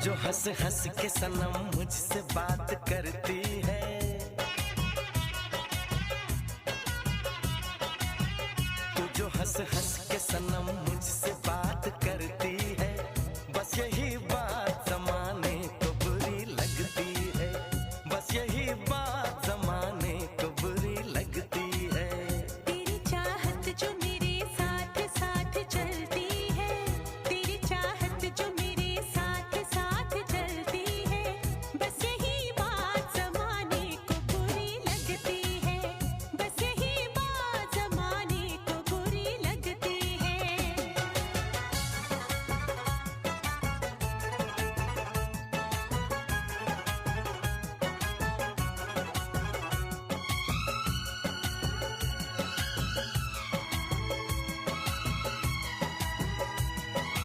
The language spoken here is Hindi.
जो हंस हंस के सनम मुझसे बात करती है, तू जो हंस हंस के सनम मुझसे बात करती है, बस यही बात जमाने को बुरी लगती है, बस यही बात जमाने को बुरी लगती है। तेरी चाहत जो